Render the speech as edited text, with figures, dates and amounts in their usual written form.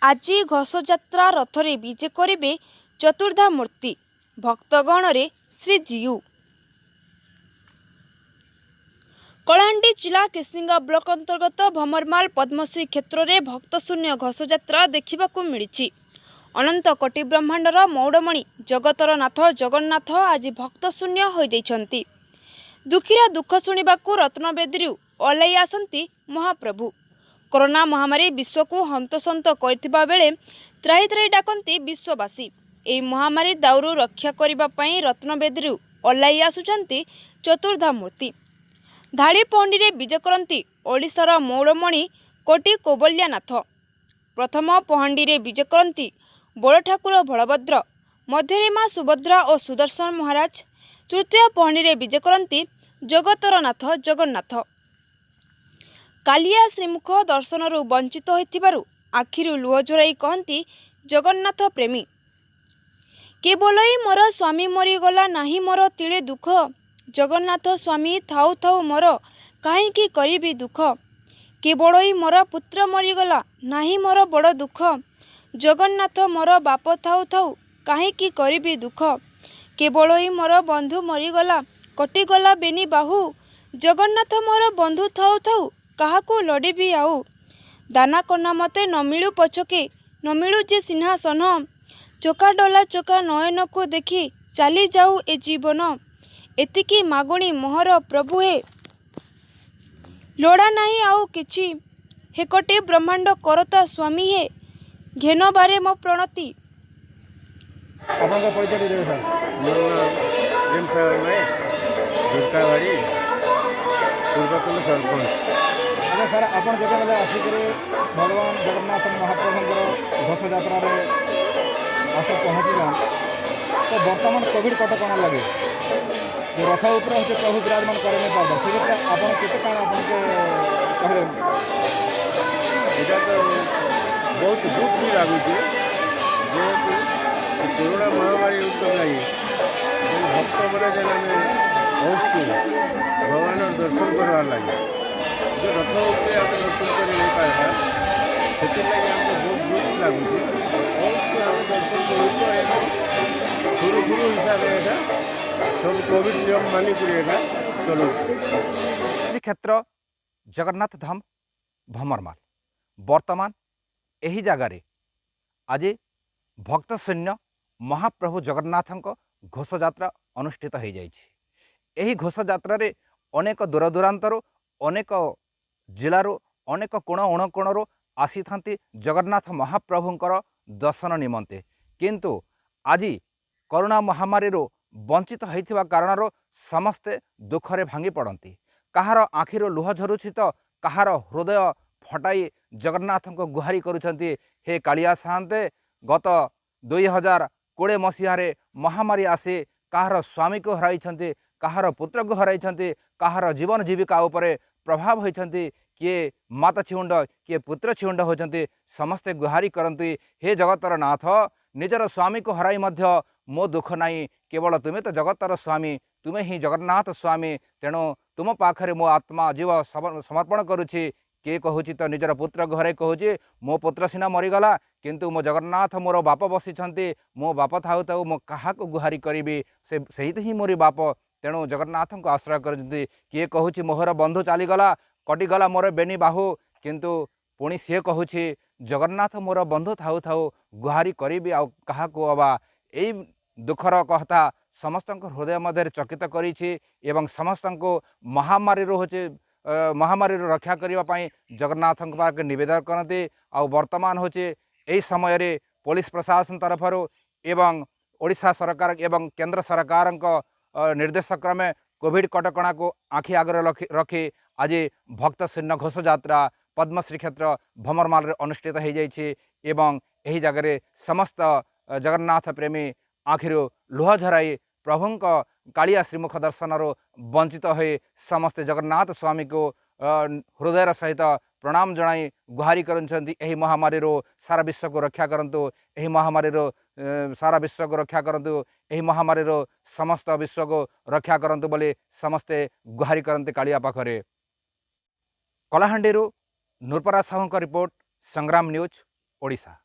आज घोषयात्रा रथरे विजे करिबे चतुर्धा मूर्ति भक्तगणरे श्रीजीउ। कलाहांडी जिला केसिंगा ब्लॉक अंतर्गत भमरमाल पद्मश्री क्षेत्र में भक्तशून्य घोषयात्रा देखा मिली। अनंत कोटि ब्रह्मांडर मौड़मणि जगतर नाथ जगन्नाथ आज भक्तशून्य हो जाइछंती। दुखीरा दुख शुणा रत्नवेदी ओह्लाई आसंती महाप्रभु। कोरोना महामारी विश्व को हंतसंत करथिबा बेले त्राही त्राही डाकंती विश्ववासी। एही महामारी दाउरू रक्षा करिबा पई रत्नवेदी ओह्लाई आसुचंती चतुर्धा मूर्ति। धाड़ी पहंडी रे विजे करंती ओडिशार मौड़मणि कोटि कोबल्यानाथ। प्रथम पहंडी रे विजे करंती बड़ ठाकुर बलभद्र, मध्यरे मां सुभद्रा और सुदर्शन महाराज। तृतीय पहंडी रे विजे करंती जगतर नाथ जगन्नाथ। कालिया श्रीमुख दर्शनरू वंचित होइथिबारु आखिरु लुह झराई कहती जगन्नाथ प्रेमी। केवलई मोर स्वामी मरीगला नाही मोर तिले दुख। जगन्नाथ स्वामी थाउ थाउ मोर काहींकी करिबी दुख। केवलई मोर पुत्र मरीगला नाही मोर बड़ दुख। जगन्नाथ मोर बाप थाउ थाउ काहींकी करिबी दुख। केवलई मोर बंधु मरीगला कटिगला बेनी बाहु। जगन्नाथ मोर बंधु थाउ थाउ काहाकू लड़बी आउ। दाना कना मते न मिलू पछके न मिलू जे सिंहासन। चोका डोला चोका नयन को देखी चली जाऊ ए जीवन। एतिकी मागुणी मोहर प्रभु हे लोड़ा नहीं आउ किछि। हे कोटि ब्रह्मांड करता स्वामी हे घेन बारे मो प्रणति। आपन परिचय देबे सर। मोर नाम सर नहीं दुर्गाबाड़ी पूर्वतन सरपंच। अच्छा सर, आपन जगह बेले आसिक भगवान जगन्नाथ महाप्रभुଙ୍କର घोषयात्रा आस पहुँचल तो बर्तमान कोविड कटकणा लगे जो रथ उपर होते प्रभु विराजमान कर नहीं पार्थ से आप कण आपके कहले এটা তো बहुत दुख भी लगुचे जेहेतु कोरोना महामारी उत्तम भक्त मैंने जेन आम पहुँचु भगवान दर्शन करवार लगे जो रथ उपर आम दर्शन कर नहीं पार्बा से आमको बहुत दुख लगुचे बहुत आम दर्शन कर गुरु गुरु हिसाब से सब कोविड नियम मानिक चलो क्षेत्र जगन्नाथ धाम भमरमाल वर्तमान यही जगार आज भक्तशून्य महाप्रभु जगन्नाथ घोषयात्रा अनुष्ठित हो जाए। घोषयात्रा अनेक दूर दूरांतर अनेक जिलूर अनेक कोण अणकोणर आसी था जगन्नाथ महाप्रभुंकर दर्शन निमंते, किंतु आज कोरोना महामारी वंचित होइथिबा कारणर समस्ते दुखरे भांगी पड़ती। कहार आखिर लुह झरुछि तो कहार हृदय फटाई जगन्नाथ को गुहारी करुछंती, हे कालिया साहंते गत 2020 मसीह महामारी आसी कहार स्वामी को हराई, कहार पुत्र को हराई, कहार जीवन जीविका उपरे प्रभाव होती, किए माता छिउंड किए पुत्र छिउंड होती। समस्ते गुहारी करती, हे जगतर नाथ निजर स्वामी को हराई मध्य मो दुख नहीं, केवल तुम्हें तो जगतर स्वामी, तुम्हें ही जगन्नाथ स्वामी। तेणु तुम पाखरे मो आत्मा जीव समर्पण करुछि। किए कहूँ तो निजर पुत्र घरे कहूँ मो पुत्र सिना मरीगला किंतु मो जगन्नाथ मोर बाप बसी मो बाप थाउ थाउ मो क्या गुहारी करी से ही मोरी बाप। तेणु जगन्नाथ को आश्रय कर। किए कहूँ मोहर बंधु चलीगला कटिगला मोर बेनी बाहु, किंतु पुणी सी कहूँ जगन्नाथ मोर बंधु थाउ थाउ गुहारी करी आ क्या अबा। यही दुखर कहता समस्त हृदय मध्य चकित करी समस्त महामारी होचे महामारी रक्षा करने जगन्नाथ पाखे नवेदन करते। आ वर्तमान होचे यही समय रे पुलिस प्रशासन तरफ एवं ओडिशा सरकार एवं केंद्र सरकार निर्देश क्रमे कोविड कटकणा को आखि आगे रखी आज भक्तशून्य घोषयात्रा पद्मश्री क्षेत्र भमरमाल अनुष्ठित हो जाइए। यही जगह समस्त जगन्नाथ प्रेमी आखिर लुह झराई प्रभुंक कालिया श्रीमुख दर्शन वंचित हो समस्ते जगन्नाथ स्वामी को हृदय सहित प्रणाम जनाई गुहारी कर महामारी सारा विश्व को रक्षा करंतु। यही महामारी सारा विश्व को रक्षा करंतु। यही महामारी समस्त विश्व को रक्षा करंतु बोले समस्ते गुहारी करते कालिया पाखरे। कलाहांडी नूरपरा साहू रिपोर्ट संग्राम न्यूज ओडिशा।